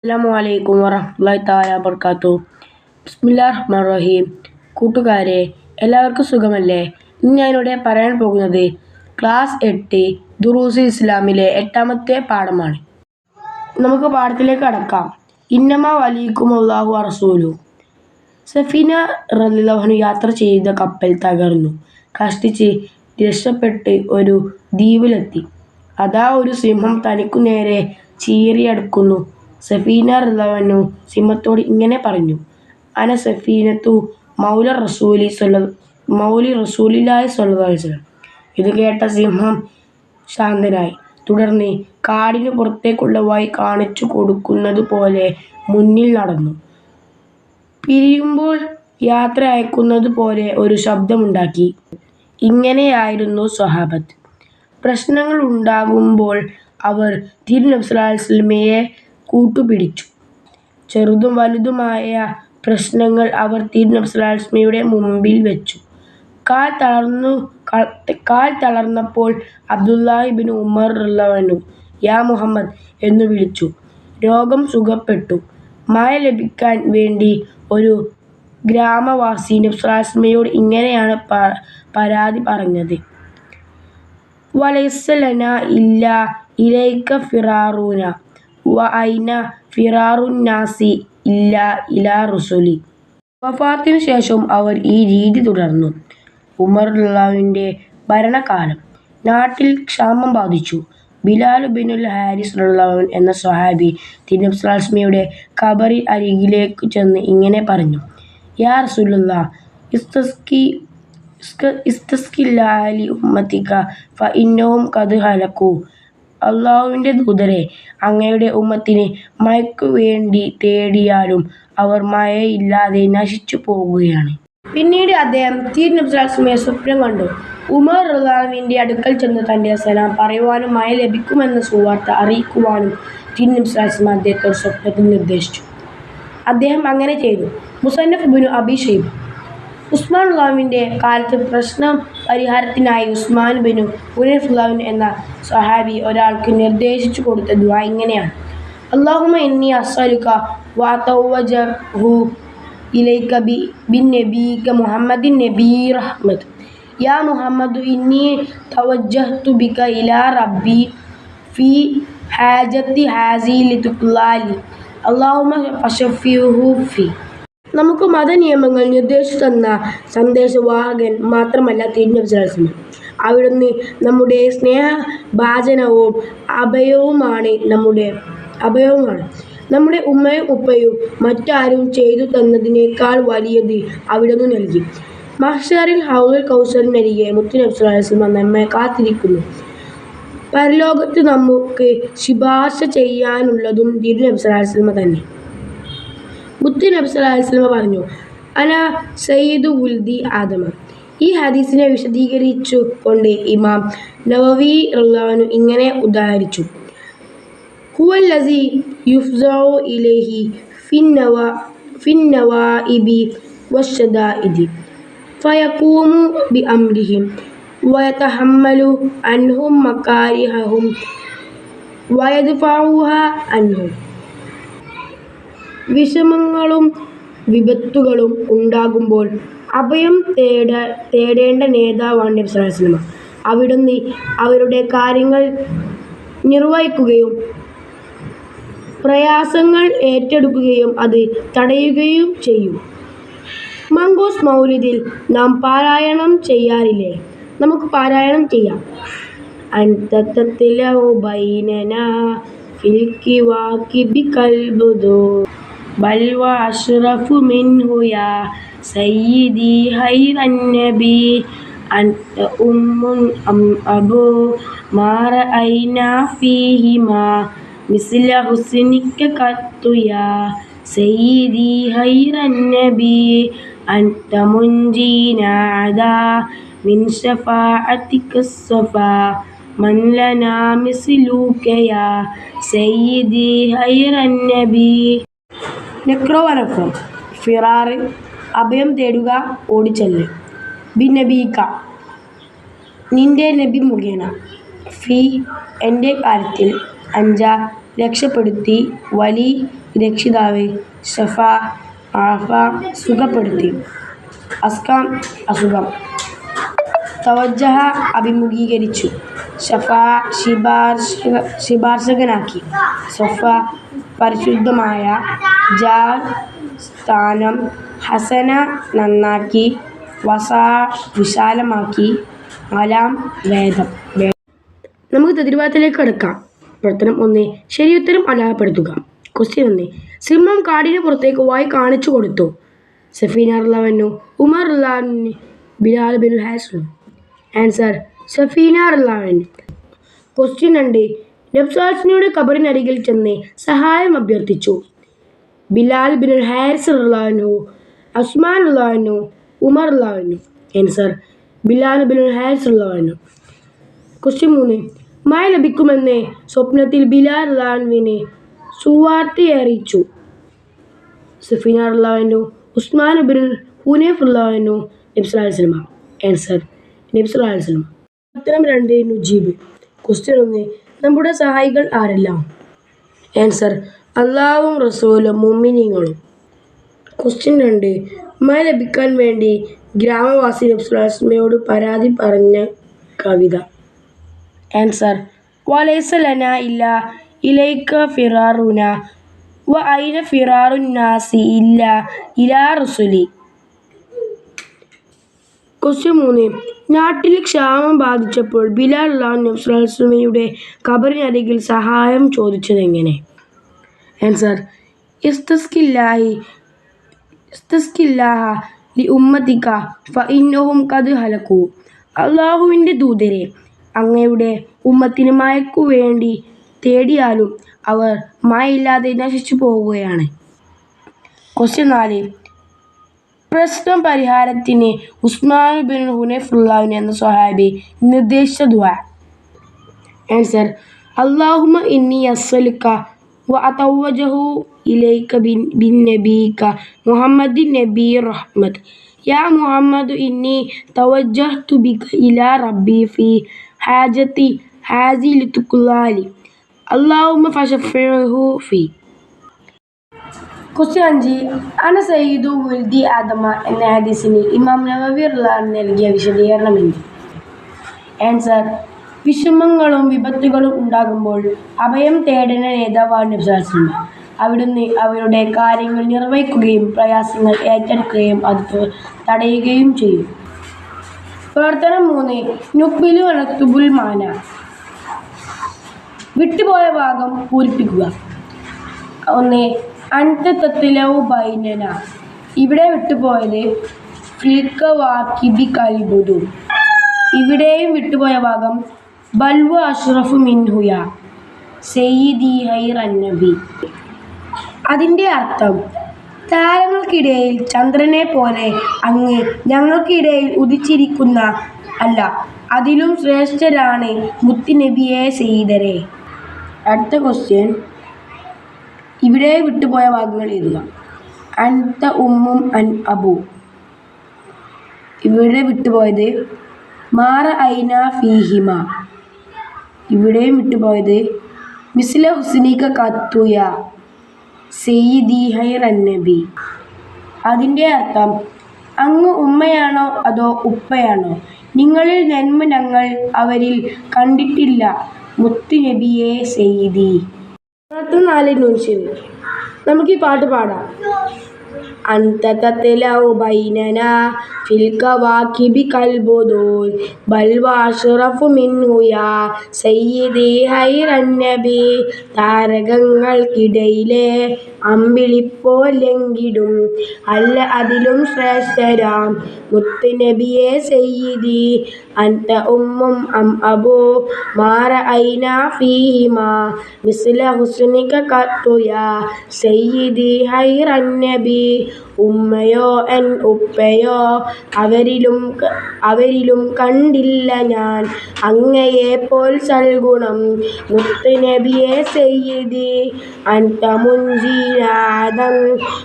അസ്സലാമു വറഹ്മത്തുള്ളാഹി തആല വബറകാതുഹു. ബിസ്മില്ലാഹിർ റഹ്മാനിർ റഹീം. കൂട്ടുകാരെ, എല്ലാവർക്കും സുഖമല്ലേ? ഇന്ന് ഞാനിവിടെ പറയാൻ പോകുന്നത് ക്ലാസ് 8 ദുറൂസുൽ ഇസ്ലാമിലെ 8ാമത്തെ പാഠമാണ്. നമുക്ക് പാഠത്തിലേക്ക് കടക്കാം. ഇന്നമാ വലിയുക്കുമുല്ലാഹു വറസൂലുഹു. സഫീന റളിയല്ലാഹു അൻഹു യാത്ര ചെയ്ത കപ്പൽ തകർന്നു. കഷ്ടിച്ച് രക്ഷപ്പെട്ട് ഒരു ദ്വീപിലെത്തി. അതാ ഒരു സിംഹം തനിക്കു നേരെ ചീറിയടുക്കുന്നു. സഫീന റളിയല്ലാഹു അൻഹു സിംഹത്തോട് ഇങ്ങനെ പറഞ്ഞു: അന സഫീനത്തു മൗല റസൂലില്ലാഹി സ്വല്ലല്ലാഹു അലൈഹി വസല്ലം. ഇത് കേട്ട സിംഹം ശാന്തനായി. തുടർന്ന് കാടിനു പുറത്തേക്കുള്ള വഴി കാണിച്ചു കൊടുക്കുന്നത് പോലെ മുന്നിൽ നടന്നു. പിരിയുമ്പോൾ യാത്ര അയക്കുന്നത് പോലെ ഒരു ശബ്ദമുണ്ടാക്കി. ഇങ്ങനെയായിരുന്നു സ്വഹാബത്ത്. പ്രശ്നങ്ങൾ ഉണ്ടാകുമ്പോൾ അവർ തിരുനബി സ്വല്ലല്ലാഹു അലൈഹി വസല്ലമയെ കൂട്ടുപിടിച്ചു. ചെറുതും വലുതുമായ പ്രശ്നങ്ങൾ അവർ തിരുനബി സ്വല്ലല്ലാഹു അലൈഹി വസല്ലമയുടെ മുമ്പിൽ വെച്ചു. കാൽ തളർന്നപ്പോൾ അബ്ദുല്ലാഹ് ഇബ്നു ഉമർ റളിയല്ലാഹു അൻഹു യാ മുഹമ്മദ് എന്നു വിളിച്ചു. രോഗം സുഖപ്പെട്ടു. മഴ ലഭിക്കാൻ വേണ്ടി ഒരു ഗ്രാമവാസി നബി സ്വല്ലല്ലാഹു അലൈഹി വസല്ലമയോട് ഇങ്ങനെയാണ് പരാതി പറഞ്ഞത്: വലൈസ ലനാ ഇല്ലാ ഇലൈക ഫിറാറുനാ വഅൈന ഫിറാറുന്നാസി ഇല്ലാ ഇലാ റസൂലി. വഫാത്തിനു ശേഷവും അവർ ഈ രീതി തുടർന്നു. ഉമർ റളിയല്ലാഹുവിന്റെ ഭരണകാലം. നാട്ടിൽ ക്ഷാമം ബാധിച്ചു. ബിലാൽ ഇബ്നുൽ ഹാരിസ് റളിയല്ലാഹു അൻഹു എന്ന സ്വഹാബി തിരുനബി സ്വല്ലല്ലാഹു അലൈഹി വസല്ലമയുടെ ഖബറിൻ അരികിലേക്ക് ചെന്ന് ഇങ്ങനെ പറഞ്ഞു: യാ റസൂലല്ലാഹ്, ഇസ്തസ്ഖില്ലാഹ ലി ഉമ്മതിക ഫഇന്നഹും ഖദ് ഹലകൂ. അല്ലാഹുവിന്റെ ദൂതരെ, അങ്ങയുടെ ഉമ്മത്തിന് മഴയ്ക്കു വേണ്ടി തേടിയാലും അവർ മഴയില്ലാതെ നശിച്ചു പോകുകയാണ്. പിന്നീട് അദ്ദേഹം തിരുനബി സ്വല്ലല്ലാഹു അലൈഹി വസല്ലമയെ സ്വപ്നം കണ്ടു. ഉമർ റളിയല്ലാഹു അൻഹുവിന്റെ അടുക്കൽ ചെന്ന് തന്റെ സലാം പറയുവാനും മഴ ലഭിക്കുമെന്ന സുവാർത്ത അറിയിക്കുവാനും തിരുനബി സ്വല്ലല്ലാഹു അലൈഹി വസല്ലം അദ്ദേഹത്തോട് സ്വപ്നത്തിൽ നിർദ്ദേശിച്ചു. അദ്ദേഹം അങ്ങനെ ചെയ്തു. മുസന്നഫ് ഇബ്നു അബീ ശൈബ. ഉസ്മാൻ റളിയല്ലാഹുവിന്റെ കാലത്ത് പ്രശ്ന പരിഹാരത്തിനായി ഉസ്മാൻ ഇബ്നു ഹുനൈഫ് റളിയല്ലാഹു അൻഹു എന്ന സ്വഹാബി ഒരാൾക്ക് നിർദ്ദേശിച്ചു കൊടുത്ത ദുആ ഇങ്ങനെയാണ്: അല്ലാഹുമ്മ ഇന്നി അസ്അലുക വഅതവജ്ജഹു ഇലൈക ബിന്നബിയിക മുഹമ്മദിൻ നബിയ്യി റഹ്മത്ത്. യാ മുഹമ്മദു ഇന്നി തവജ്ജഹ്തു ബിക ഇലാ റബ്ബി ഫീ ഹാജത്തി ഹാസിഹി ലിതുഖ്ളാ ലി. അല്ലാഹുമ്മ ഫശഫിഹു ഫീ. നമുക്ക് മതനിയമങ്ങൾ നിർദ്ദേശിച്ചു തന്ന സന്ദേശവാഹകൻ മാത്രമല്ല തിരുനബി സ്വല്ലല്ലാഹു അലൈഹി വസല്ലം. അവിടുന്ന് നമ്മുടെ സ്നേഹഭാജനവും അഭയവുമാണ്. നമ്മുടെ ഉമ്മയും ഉപ്പയും മറ്റാരും ചെയ്തു തന്നതിനേക്കാൾ വലിയത് അവിടുന്ന് നൽകി. മഹ്ശറിൽ ഹൗളുൽ കൗസറിനരികെ മുത്തുനബി സ്വല്ലല്ലാഹു അലൈഹി വസല്ലം നമ്മെ കാത്തിരിക്കുന്നു. പരലോകത്ത് നമുക്ക് ശുപാർശ ചെയ്യാനുള്ളതും തിരുനബി സ്വല്ലല്ലാഹു അലൈഹി വസല്ലം തന്നെ. മുത്തുനബി സ്വല്ലല്ലാഹു അലൈഹി വസല്ലം പറഞ്ഞു: അന സയ്യിദു വുൽദി ആദമ. ഈ ഹദീസിനെ വിശദീകരിച്ചു കൊണ്ട് ഇമാം നവവി റളിയല്ലാഹു അൻഹു ഇങ്ങനെ ഉദ്ധരിച്ചു: ഹുവല്ലസീ യുഫ്സഉ ഇലൈഹി ഫിന്നവാഇബി വശ്ശദാഇദി ഫയഖൂമു ബിഅംരിഹിം വയതഹമ്മലു അൻഹും മകാരിഹഹും വയദ്ഫഉഹാ അൻഹും. വിഷമങ്ങളും വിപത്തുകളും ഉണ്ടാകുമ്പോൾ അഭയം തേടേണ്ട നേതാവാണ് നബി സ്വല്ലല്ലാഹു അലൈഹി വസല്ലം. അവിടുന്ന് അവരുടെ കാര്യങ്ങൾ നിർവഹിക്കുകയും പ്രയാസങ്ങൾ ഏറ്റെടുക്കുകയും അത് തടയുകയും ചെയ്യും. മങ്കൂസ് മൗലിദിൽ നാം പാരായണം ചെയ്യാറില്ലേ? നമുക്ക് പാരായണം ചെയ്യാം. അൻത തത്ലഉ ബൈനനാ ഫിൽ കിവാകിബി കൽബുദു ബൽ വ അശ്റഫു മിൻഹു യാ സയ്യിദി ഖൈറൻ നബി. അൻത ഉമ്മുൻ അം അബൂ മാ റഅയ്നാ ഫീഹിമാ മിസ്ല ഹുസ്നിക ഖത്തു യാ സയ്യിദി ഖൈറൻ നബി. അൻത മുൻജീനാ അദാ മിൻ ശഫാഅതിക സ്വഫാ മൻ ലനാ മിസ്ലുക യാ സയ്യിദി ഖൈറൻ നബി. നഖ്റ വനഖ്റ. ഫിറാർ അഭയം തേടുക, ഓടിച്ചെല്ല്. ബിന്നബിയിക നിന്റെ നബി മുഖേന. ഫീ എന്റെ കാര്യത്തിൽ. അഞ്ച രക്ഷപ്പെടുത്തി. വലി രക്ഷിതാവേ, ഷഫ ആഫ സുഖപ്പെടുത്തി, അസ്കാം അസുഖം, തവജ്ജഹ അഭിമുഖീകരിച്ചു, ഷഫ ശിപാർശകനാക്കി, സൊഫ പരിശുദ്ധമായ, ജാൽ സ്ഥാനം, ഹസന നന്നാക്കി, വസ വിശാലമാക്കി, അലാം വേദം. നമുക്ക് തദ്രുവാത്തിലേക്ക് കടക്കാം. പ്രവർത്തനം 1. ശരിയുത്തരം അടയാളപ്പെടുത്തുക. ക്വസ്റ്റ്യൻ 1. സിംഹം കാടിന് പുറത്തേക്ക് വായി കാണിച്ചു കൊടുത്തു. സഫീന റളിയല്ലാഹു, ഉമർ റളിയല്ലാഹു, ബിലാൽ ബിൻ ഹാരിസ്. ആൻസർ സഫീന റളിയല്ലാഹു. ക്വസ്റ്റ്യൻ 2. നബി സ്വല്ലല്ലാഹു ഖബറിനരികിൽ ചെന്ന് സഹായം അഭ്യർത്ഥിച്ചു. ബിലാൽ ബിൻ ഹാരിസ് റളിയല്ലാഹു, ഉസ്മാൻ റളിയല്ലാഹു, ഉമർ റളിയല്ലാഹു. ആൻസർ ബിലാൽ ബിൻ ഹാരിസ് റളിയല്ലാഹു. ക്വസ്റ്റ്യൻ 3. മഴ ലഭിക്കുമെന്ന് സ്വപ്നത്തിൽ ബിലാൽ റളിയല്ലാഹുവിനെ സുവാർത്ത അറിയിച്ചു. സഫീന റളിയല്ലാഹു, ഉസ്മാൻ ബിൻ ഹുനൈഫ് റളിയല്ലാഹു, നബി സ്വല്ലല്ലാഹു അലൈഹി വസല്ലം. ആൻസർ നബി സ്വല്ലല്ലാഹു അലൈഹി വസല്ലം. ഉത്തരം 2. നുജീബ്. ക്വസ്റ്റ്യൻ 1. നമ്മുടെ സഹായികൾ ആരെല്ലാം? ആൻസർ അല്ലാഹുവും റസൂലും മുഅ്മിനീങ്ങളും. ക്വസ്റ്റ്യൻ 2. മഴ ലഭിക്കാൻ വേണ്ടി ഗ്രാമവാസി നബി സ്വല്ലല്ലാഹു അലൈഹി വസല്ലമയോട് പരാതി പറഞ്ഞ കവിത. ആൻസർ വലൈസ ലനാ ഇല്ലാ ഇലൈക ഫിറാറുനാ വ ഐന ഫിറാറുൻ നാസി ഇല്ലാ ഇലാ റസൂലി. ക്വസ്റ്റ്യൻ 3. നാട്ടിൽ ക്ഷാമം ബാധിച്ചപ്പോൾ ബിലാൽ റളിയല്ലാഹു നബി സ്വല്ലല്ലാഹു അലൈഹി വസല്ലമയുടെ ഖബറിനരികിൽ സഹായം ചോദിച്ചതെങ്ങനെ? ആൻസർ ഇസ്തസ്കില്ലാഹ ലി ഉമ്മതിക ഫഇന്നഹും ഖദ് ഹലകൂ. അല്ലാഹുവിൻ്റെ ദൂതരെ, അങ്ങയുടെ ഉമ്മത്തിന് മഴയ്ക്കു വേണ്ടി തേടിയാലും അവർ മഴയില്ലാതെ നശിച്ചു പോവുകയാണ്. ക്വസ്റ്റ്യൻ 4. പ്രശ്നം പരിഹാരത്തിന് ഉസ്മാൻ ബിൻ ഹുനൈഫ് റളിയല്ലാഹു എന്ന സ്വഹാബി നിർദ്ദേശിച്ച ദുആ. ആൻസർ അല്ലാഹുമ്മ ഇന്നി അസ്അലുക വ അതവജ്ജഹു ഇലൈക ബിന്നബിയിക മുഹമ്മദിൻ നബിയ്യിർ റഹ്മത്ത്. യാ മുഹമ്മദു ഇന്നി തവജ്ജഹ്തു ബിക ഇലാ റബ്ബി ഫീ ഹാജത്തി ഹാസി ലിതുഖ്ലാലി അല്ലാഹുമ്മ ഫശഫിഉഹു ഫീ. ക്വസ്റ്റ്യൻ 5. അന സയ്യിദു വൽദി ആദമ എന്ന ഹദീസിന് ഇമാം നവവി റളിയല്ലാഹു നൽകിയ വിശദീകരണം എന്ത്? ആൻസർ വിഷമങ്ങളും വിപത്തുകളും ഉണ്ടാകുമ്പോൾ അഭയം തേടുന്ന നേതാവാണ് നബി സ്വല്ലല്ലാഹു അലൈഹി വസല്ലം. അവിടുന്ന് അവരുടെ കാര്യങ്ങൾ നിർവഹിക്കുകയും പ്രയാസങ്ങൾ ഏറ്റെടുക്കുകയും അത് തടയുകയും ചെയ്യും. പ്രവർത്തനം 3. നുക്ബിലു നക്തുബുൽ മാന. വിട്ടുപോയ ഭാഗം പൂരിപ്പിക്കുക. 1. അൻത തത്ലഉ ബൈനന. ഇവിടെ വിട്ടുപോയത് ഫിൽക വാക്കിബി കൽബുദു. ഇവിടെയും വിട്ടുപോയ ഭാഗം ബൽവ അഷ്റഫു മിൻഹുയ സയ്യിദി ഹൈറൻ നബി. അതിൻ്റെ അർത്ഥം താരങ്ങൾക്കിടയിൽ ചന്ദ്രനെ പോലെ അങ്ങ് ഞങ്ങൾക്കിടയിൽ ഉദിച്ചിരിക്കുന്ന അല്ല, അതിലും ശ്രേഷ്ഠരാണ് മുത്തുനബിയെ സയ്യിദരെ. അടുത്ത ക്വസ്റ്റ്യൻ. ഇവിടെ വിട്ടുപോയ ഭാഗങ്ങൾ എഴുതുക. അൻത ഉമ്മും അൻ അബു. ഇവിടെ വിട്ടുപോയത് മാറ ഐന ഫീഹിമ. ഇവിടെയും വിട്ടുപോയത് മിസ്ല ഹുസ്നിക കത്തുയ സയ്യിദി ഹൈറൻ നബി. അതിൻ്റെ അർത്ഥം അങ്ങ് ഉമ്മയാണോ അതോ ഉപ്പയാണോ? നിങ്ങളിൽ നന്മ ഞങ്ങൾ അവരിൽ കണ്ടിട്ടില്ല, മുത്തുനബിയെ സയ്യിദി. 4. നുൻഷിദ്. നമുക്ക് ഈ പാട്ട് പാടാം. അൻത തത്ലഉ ബൈനന ഫിൽ കവാകിബി കൽബുദൂൽ ബൽവ അഷ്റഫു മിൻഹു യാ സയ്യിദി ഹൈറൻ നബി. താരകങ്ങൾക്കിടയിലെ അമ്പിളിപ്പോലെങ്കിലും അല്ല, അതിലും ശ്രേഷ്ഠരാം മുത്തുനബിയെ സയ്യിദി. അൻത ഉമ്മും അം അബു മാറ ഐന ഫീഹിമ മിസ്ല ഹുസ്നിക ഖത്തു യാ സയ്യിദി ഹൈറൻ നബി. ഉമ്മയോ എൻ ഉപ്പയോ അവരിലും കണ്ടില്ല ഞാൻ അങ്ങയെപ്പോൽ സൽഗുണം, മുത്തുനബിയെ സയ്യിദി. അൻത മുൻജിനാദൻ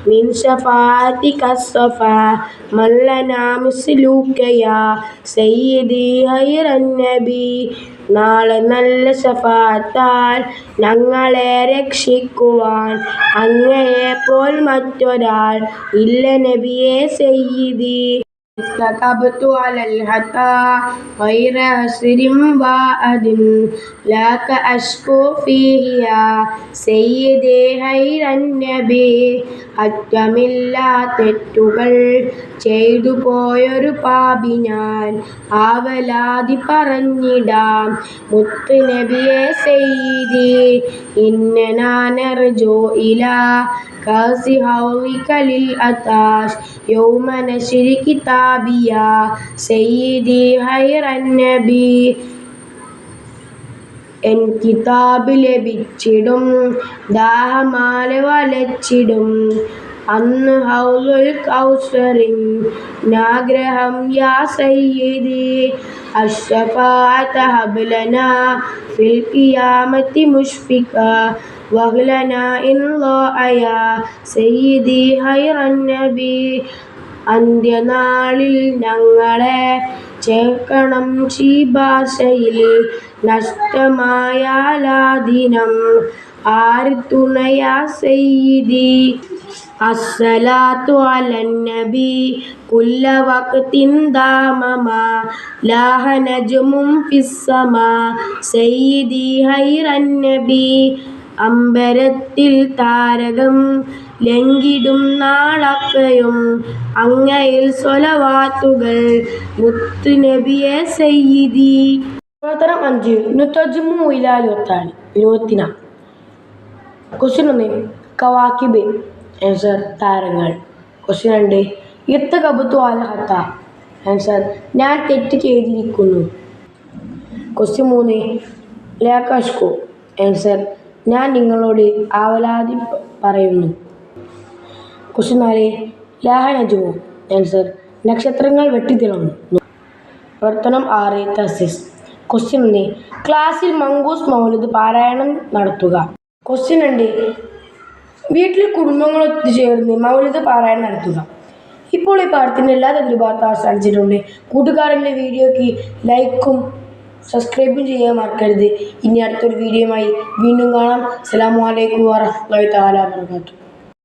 മിൻ ശഫാഅതിക സഫാ മല്ലനാ മിസ്ലുക യാ സയ്യിദി ഹൈറൻ നബി. നാളെ നല്ല ശഫാഅത്താൽ ഞങ്ങളെ രക്ഷിക്കുവാൻ അങ്ങയെപ്പോൽ മറ്റൊരാൾ ഇല്ല നബിയേ സയ്യിദി. كتبت على الهدى غير أسر وأد لك أشكو فيه يا سيدي خير النبي. അറ്റമില്ലാ തെറ്റുകൾ ചെയ്തു പോയൊരു പാപി ഞാൻ ആവലാതി പറഞ്ഞിടാം മുത്ത് നബിയെ സയ്യിദി. ഇന്നനാനർജു ഇലാ കാസി ഹൗലികലിൽ അതാഷ് യൗമ നശ്രി കിതാബിയ സയ്യിദി ഖൈറൻ നബി. എൻ കിതാബ് ലഭിച്ചിടും ദാഹമാല വലച്ചിടും അന്ന് ഹൗലുൽ കൗസറിൻ നാഗ്രഹം യാ സയ്യിദി. അശ്ശഫാഅത ഹബ്ലനാ ഫിൽ ഖിയാമത്തി മുഷ്ഫിക വഹ്ലനാ ഇൻ ളാഅയ സയ്യിദി ഖൈറൻ നബി. അന്ത്യനാളിൽ ഞങ്ങളെ ചേർക്കണം ശിഭാഷയിൽ നഷ്ടമായാലാദിനം ആര് തുണയാ സയ്യിദി. അസ്സലാത്തു അലൻ നബി കുല്ല വഖ്തിൻ ദാമമാ ലാഹ നജ്മും ഫിസ്സമാ സയ്യിദി ഖൈറൻ നബി. അമ്പരത്തിൽ താരകം ലംഘിടും നാളൊക്കെയും അങ്ങയിൽ സ്വലവാത്തുകൾ മുത്ത് നബിയെ സയ്യിദി. പ്രവർത്തനം 5 നുതജ്മു ഇലാ ലുഅത്താനി ലുഅത്തിന. ക്വസ്റ്റ്യൻ 1 കവാക്കിബ് ആൻസർ താരങ്ങൾ. ക്വസ്റ്റ്യൻ 2 ഇർതകബതു അൽ ഖത ആൻസർ ഞാൻ തെറ്റ് ചെയ്തിരിക്കുന്നു. ക്വസ്റ്റ്യൻ 3 ലാകഷ്കു ആൻസർ ഞാൻ നിങ്ങളോട് ആവലാതി പറയുന്നു. ക്വസ്റ്റ്യൻ 4 ലാഹ നജ്മു ആൻസർ നക്ഷത്രങ്ങൾ വെട്ടിത്തിളങ്ങുന്നു. പ്രവർത്തനം 6 തസിസ്. ക്വസ്റ്റ്യൻ 1 ക്ലാസ്സിൽ മങ്കൂസ് മൗലിദ് പാരായണം നടത്തുക. ക്വസ്റ്റ്യൻ 2 വീട്ടിൽ കുടുംബങ്ങൾ ഒത്തുചേർന്ന് മൗലിദ് പാരായണം നടത്തുക. ഇപ്പോൾ ഈ പാഠത്തിൻ്റെ എല്ലാ തദ്രിഭാഗത്തും അവസാനിച്ചിട്ടുണ്ട്. കൂട്ടുകാരൻ്റെ വീഡിയോയ്ക്ക് ലൈക്കും സബ്സ്ക്രൈബും ചെയ്യാൻ മറക്കരുത്. ഇനി അടുത്തൊരു വീഡിയോയുമായി വീണ്ടും കാണാം. അസ്സലാമു അലൈക്കും വറഹ്മത്തുള്ളാഹി തആല വബറകാതുഹു.